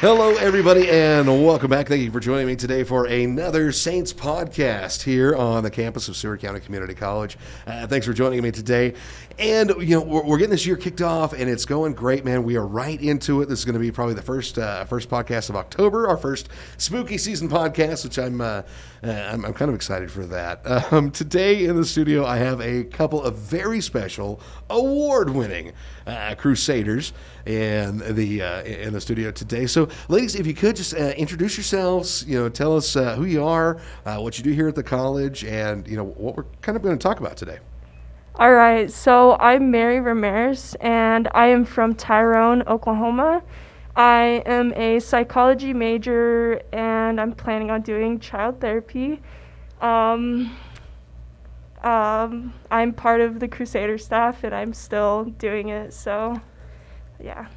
Hello, everybody, and welcome back. Thank you for joining me today for another Saints podcast here on the campus of Seward County Community College. Thanks for joining me today. And, we're getting this year kicked off, and it's going great, man. We are right into it. This is going to be probably the first podcast of October, our first spooky season podcast, which I'm kind of excited for that. Today in the studio, I have a couple of very special, award-winning Crusaders in the studio today. So, ladies, if you could just introduce yourselves, tell us who you are, what you do here at the college, and what we're kind of going to talk about today. All right, so I'm Mary Ramirez, and I am from Tyrone, Oklahoma. I am a psychology major, and I'm planning on doing child therapy. I'm part of the Crusader staff, and I'm still doing it, so yeah.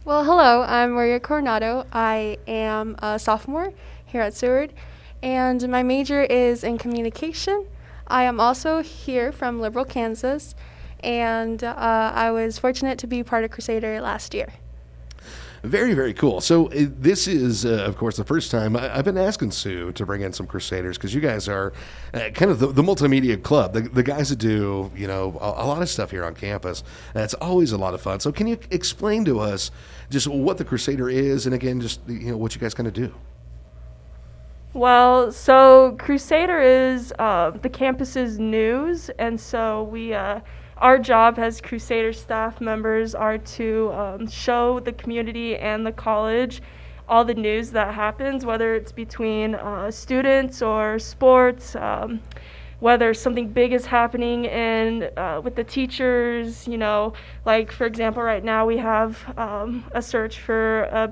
Well, hello, I'm Maria Coronado. I am a sophomore here at Seward, and my major is in communication. I am also here from Liberal, Kansas, and I was fortunate to be part of Crusader last year. Very, very cool. So this is, of course, the first time I've been asking Sue to bring in some Crusaders because you guys are kind of the multimedia club, the guys that do, a lot of stuff here on campus. It's always a lot of fun. So can you explain to us just what the Crusader is and, again, just, what you guys kind of do? Well, so Crusader is the campus's news, and so our job as Crusader staff members are to show the community and the college all the news that happens, whether it's between students or sports, whether something big is happening with the teachers, like, for example, right now we have a search for a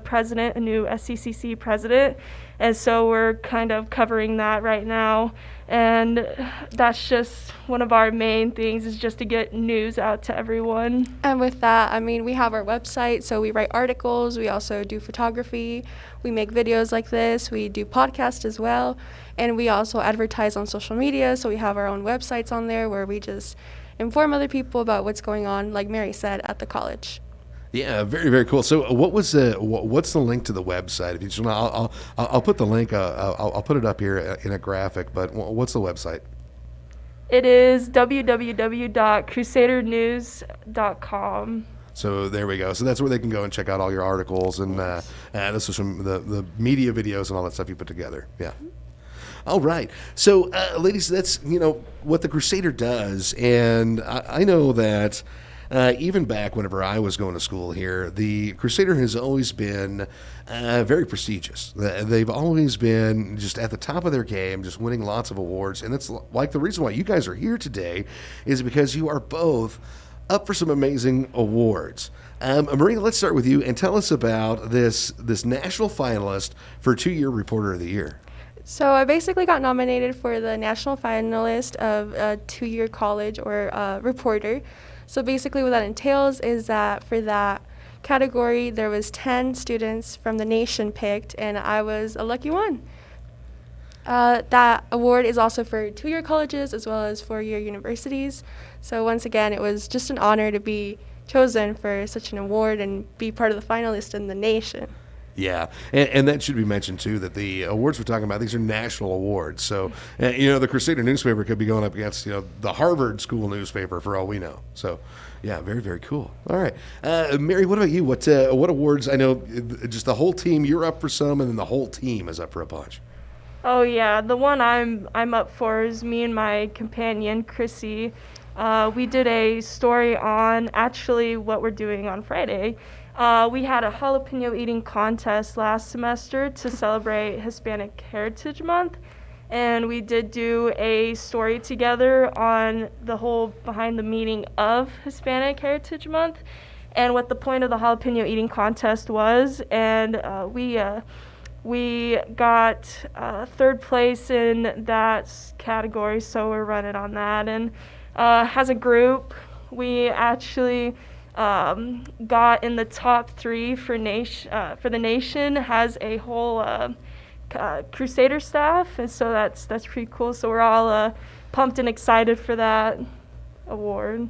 new SCCC president, and so we're kind of covering that right now, and that's just one of our main things, is just to get news out to everyone. And with that, we have our website, so we write articles, we also do photography, we make videos like this, we do podcasts as well, and we also advertise on social media, so we have our own websites on there where we just inform other people about what's going on, like Mary said, at the college. Yeah, very, very cool. So what's the link to the website? If you just want, I'll put the link, I'll put it up here in a graphic, but what's the website? It is www.crusadernews.com. So there we go. So that's where they can go and check out all your articles and this is from the media videos and all that stuff you put together. Yeah. All right. So, ladies, that's, what the Crusader does. And I know that even back whenever I was going to school here, the Crusader has always been very prestigious. They've always been just at the top of their game, just winning lots of awards. And it's like the reason why you guys are here today is because you are both up for some amazing awards. Maria, let's start with you and tell us about this national finalist for 2-year Reporter of the Year. So I basically got nominated for the national finalist of a 2-year college or reporter. So basically what that entails is that for that category, there was 10 students from the nation picked, and I was a lucky one. That award is also for 2-year colleges as well as 4-year universities. So once again, it was just an honor to be chosen for such an award and be part of the finalists in the nation. Yeah, and that should be mentioned, too, that the awards we're talking about, these are national awards. So, the Crusader newspaper could be going up against, the Harvard school newspaper for all we know. So, yeah, very, very cool. All right. Mary, what about you? What awards? I know just the whole team, you're up for some, and then the whole team is up for a bunch. Oh, yeah. The one I'm up for is me and my companion, Chrissy. We did a story on actually what we're doing on Friday. We had a jalapeno eating contest last semester to celebrate Hispanic Heritage Month, and we did do a story together on the whole behind the meaning of Hispanic Heritage Month and what the point of the jalapeno eating contest was, and we got third place in that category, so we're running on that. And as a group, we actually got in the top 3 for the nation, has a whole Crusader staff, and so that's pretty cool. So we're all pumped and excited for that award.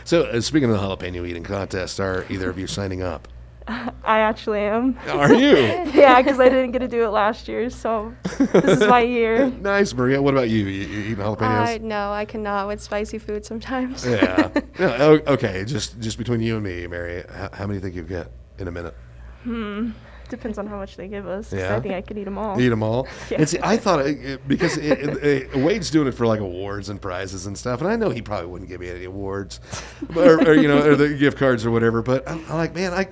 So speaking of the jalapeno eating contest, are either of you signing up? I actually am. Are you? Yeah, because I didn't get to do it last year, so this is my year. Nice, Maria. What about you? You eating jalapenos? No, I cannot with spicy food sometimes. Yeah. Okay, just between you and me, Mary, how many do you think you get in a minute? Depends on how much they give us. 'Cause Yeah? I think I could eat them all. Eat them all? Yeah. And see, I thought, because Wade's doing it for like awards and prizes and stuff, and I know he probably wouldn't give me any awards or the gift cards or whatever, but I'm like, man, I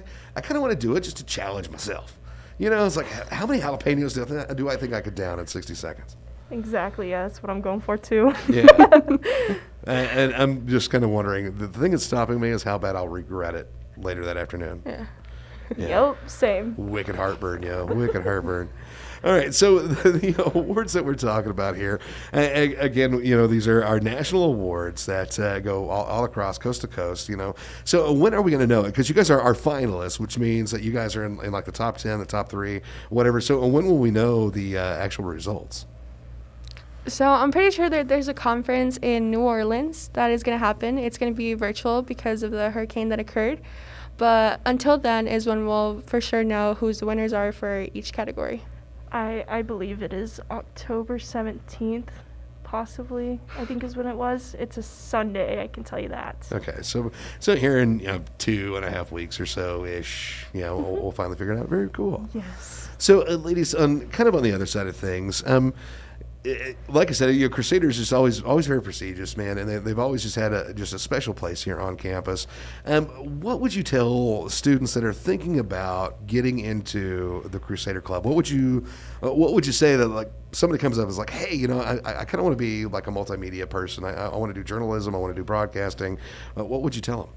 kind of want to do it just to challenge myself. It's like, how many jalapenos do I think I could down in 60 seconds? Exactly, yeah, that's what I'm going for too. Yeah. And I'm just kind of wondering, the thing that's stopping me is how bad I'll regret it later that afternoon. Yeah. Yeah. Yep, same. Wicked heartburn, wicked heartburn. All right, so the awards that we're talking about here, again, these are our national awards that go all across coast to coast. So when are we going to know it? Because you guys are our finalists, which means that you guys are in like the top 10, the top 3, whatever. So when will we know the actual results? So I'm pretty sure that there's a conference in New Orleans that is going to happen. It's going to be virtual because of the hurricane that occurred. But until then is when we'll for sure know who the winners are for each category. I believe it is October 17th, possibly, I think is when it was. It's a Sunday, I can tell you that. Okay, so here in 2.5 weeks or so ish, we'll finally figure it out. Very cool. Yes. So, ladies, kind of on the other side of things, like I said, Crusaders is always very prestigious, man, and they've always just had a special place here on campus. What would you tell students that are thinking about getting into the Crusader Club? What would you say that, like, somebody comes up and is like, hey, I kind of want to be like a multimedia person. I want to do journalism. I want to do broadcasting. What would you tell them?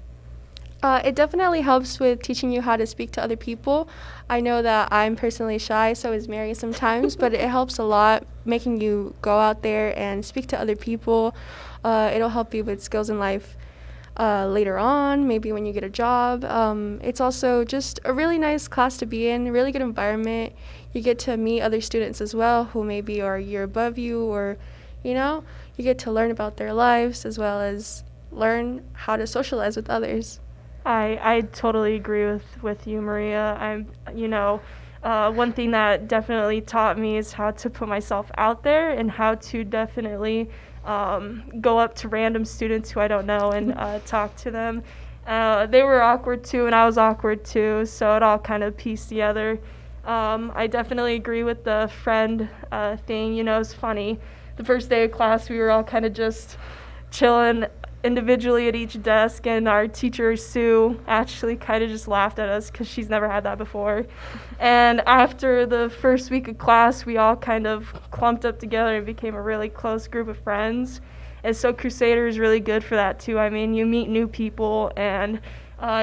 It definitely helps with teaching you how to speak to other people. I know that I'm personally shy, so is Mary sometimes, but it helps a lot making you go out there and speak to other people. It'll help you with skills in life later on, maybe when you get a job. It's also just a really nice class to be in, a really good environment. You get to meet other students as well who maybe are a year above you, or, you get to learn about their lives as well as learn how to socialize with others. I totally agree with you, Maria. One thing that definitely taught me is how to put myself out there and how to definitely go up to random students who I don't know and talk to them. They were awkward too, and I was awkward too, so it all kind of pieced together. I definitely agree with the friend thing. It's funny. The first day of class, we were all kind of just chilling individually at each desk, and our teacher Sue actually kind of just laughed at us because she's never had that before. And after the first week of class, we all kind of clumped up together and became a really close group of friends. And so Crusader is really good for that too. I mean, you meet new people and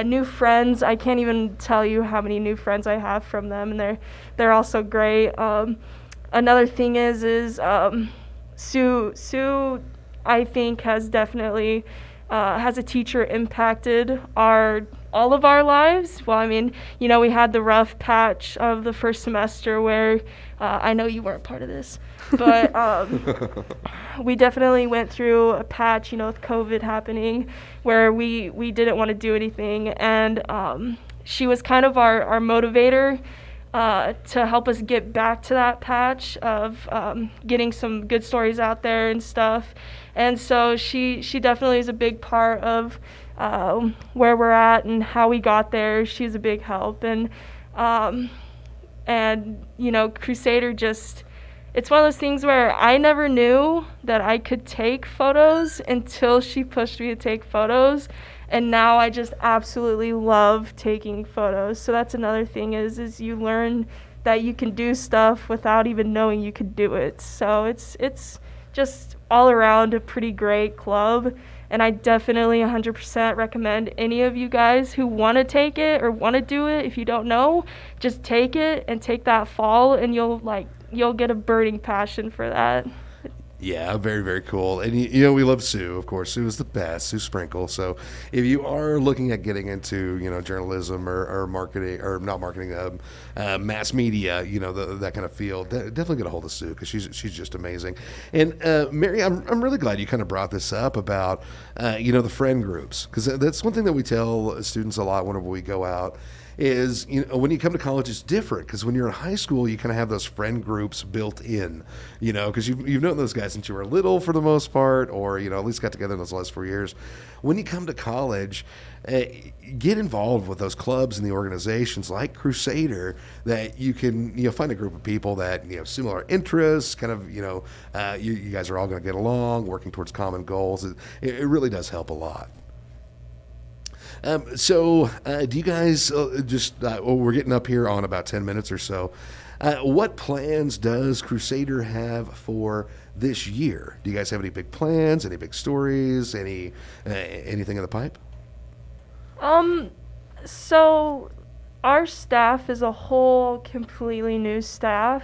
new friends. I can't even tell you how many new friends I have from them, and they're also great. Another thing is Sue I think has definitely has a teacher impacted all of our lives. Well, I mean, we had the rough patch of the first semester where I know you weren't part of this, but we definitely went through a patch, with COVID happening, where we didn't want to do anything, and she was kind of our motivator to help us get back to that patch of getting some good stories out there and stuff. And so she definitely is a big part of where we're at and how we got there. She's a big help. And Crusader it's one of those things where I never knew that I could take photos until she pushed me to take photos. And now I just absolutely love taking photos. So that's another thing is you learn that you can do stuff without even knowing you could do it. So it's just all around a pretty great club. And I definitely 100% recommend any of you guys who want to take it or want to do it. If you don't know, just take it and take that fall, and you'll get a burning passion for that. Yeah, very, very cool. And, you know, we love Sue, of course. Sue is the best, Sue Sprinkle. So if you are looking at getting into, you know, journalism or marketing, or not marketing, mass media, you know, that kind of field, definitely get a hold of Sue because she's just amazing. And, Mary, I'm really glad you kind of brought this up about, you know, the friend groups, because that's one thing that we tell students a lot whenever we go out. Is, you know, when you come to college, it's different because when you're in high school, you kind of have those friend groups built in, you know, because you've known those guys since you were little for the most part, or, you know, at least got together in those last 4 years. When you come to college, get involved with those clubs and the organizations like Crusader that you can, you know, find a group of people that, you know, similar interests, kind of, you know, you guys are all going to get along, working towards common goals. It really does help a lot. So do you guys we're getting up here on about 10 minutes or so. What plans does Crusader have for this year? Do you guys have any big plans, any big stories, anything in the pipe? So our staff is a whole completely new staff.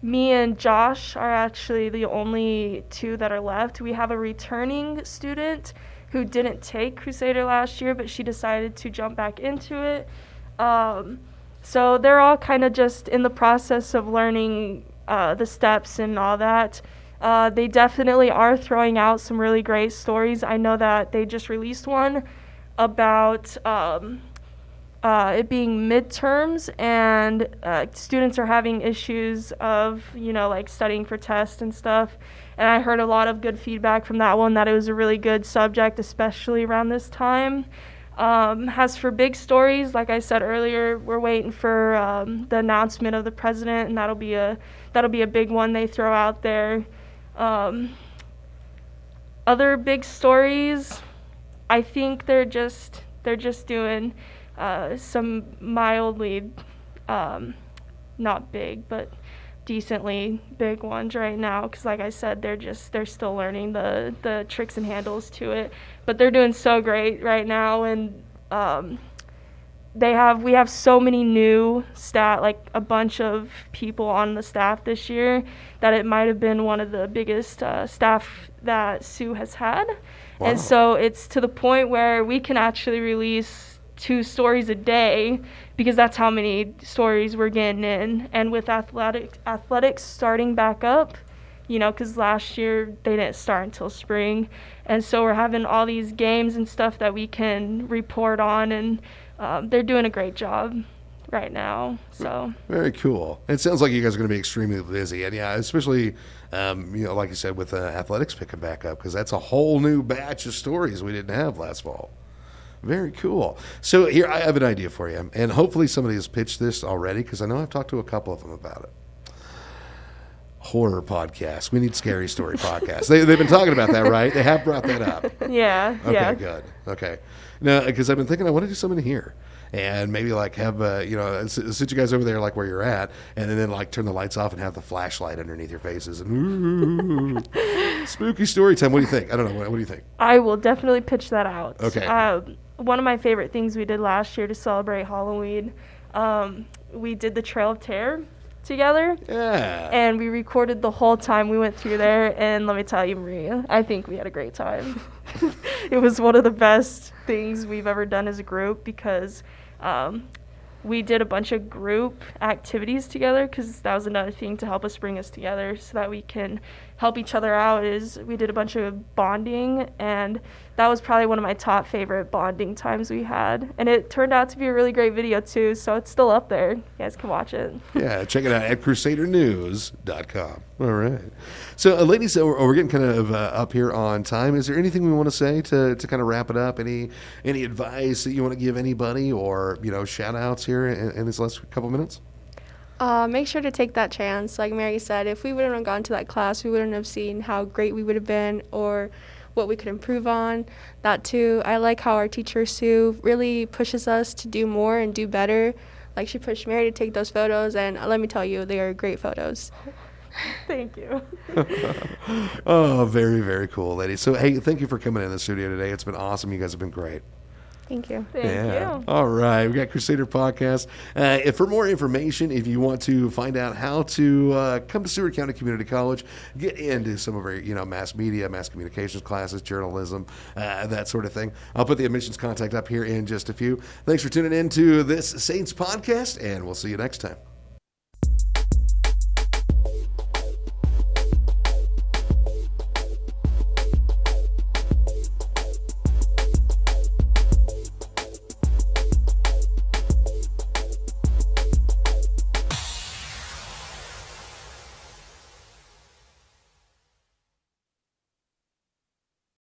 Me and Josh are actually the only two that are left. We have a returning student who didn't take Crusader last year, but she decided to jump back into it. So they're all kind of just in the process of learning the steps and all that. They definitely are throwing out some really great stories. I know that they just released one about it being midterms, and students are having issues of, you know, like studying for tests and stuff. And I heard a lot of good feedback from that one, that it was a really good subject, especially around this time. As for big stories, like I said earlier, we're waiting for the announcement of the president, and that'll be a big one they throw out there. Other big stories, I think they're just doing some mildly, not big, but decently big ones right now, because like I said, they're still learning the tricks and handles to it, but they're doing so great right now. And we have so many new staff, like a bunch of people on the staff this year, that it might have been one of the biggest staff that Sue has had. Wow. And so it's to the point where we can actually release 2 stories a day, because that's how many stories we're getting in. And with athletics starting back up, you know, because last year they didn't start until spring, and so we're having all these games and stuff that we can report on, and they're doing a great job right now. So very cool. It sounds like you guys are going to be extremely busy, and yeah, especially you know, like you said, with athletics picking back up, because that's a whole new batch of stories we didn't have last fall. Very cool. So here, I have an idea for you, and hopefully somebody has pitched this already, because I know I've talked to a couple of them about it. Horror podcast. We need scary story podcasts. They've been talking about that, right? They have brought that up. Yeah. Okay, yeah. Good. Okay. Now, because I've been thinking I want to do something here, and maybe like have you know, sit you guys over there like where you're at, and then like turn the lights off and have the flashlight underneath your faces, and ooh, spooky story time. What do you think? I don't know. What do you think? I will definitely pitch that out. Okay. One of my favorite things we did last year to celebrate Halloween, we did the Trail of Terror together. Yeah. And we recorded the whole time we went through there, and let me tell you, Maria, I think we had a great time. It was one of the best things we've ever done as a group, because we did a bunch of group activities together, because that was another thing to help us bring us together so that we can help each other out. Is we did a bunch of bonding, and that was probably one of my top favorite bonding times we had, and it turned out to be a really great video too, so it's still up there. You guys can watch it. Yeah, check it out at crusadernews.com. All right. So ladies, we're getting kind of up here on time. Is there anything we want to say to kind of wrap it up? Any advice that you want to give anybody, or, you know, shout outs here in this last couple minutes? Make sure to take that chance. Like Mary said, if we wouldn't have gone to that class, we wouldn't have seen how great we would have been, or what we could improve on. That too. I like how our teacher Sue really pushes us to do more and do better. Like, she pushed Mary to take those photos, and let me tell you, they are great photos. Thank you. Oh, very, very cool, ladies. So, hey, thank you for coming in the studio today. It's been awesome. You guys have been great. Thank you. Thank you. All right. We got Crusader Podcast. If for more information, if you want to find out how to come to Seward County Community College, get into some of our, mass media, mass communications classes, journalism, that sort of thing, I'll put the admissions contact up here in just a few. Thanks for tuning in to this Saints podcast, and we'll see you next time.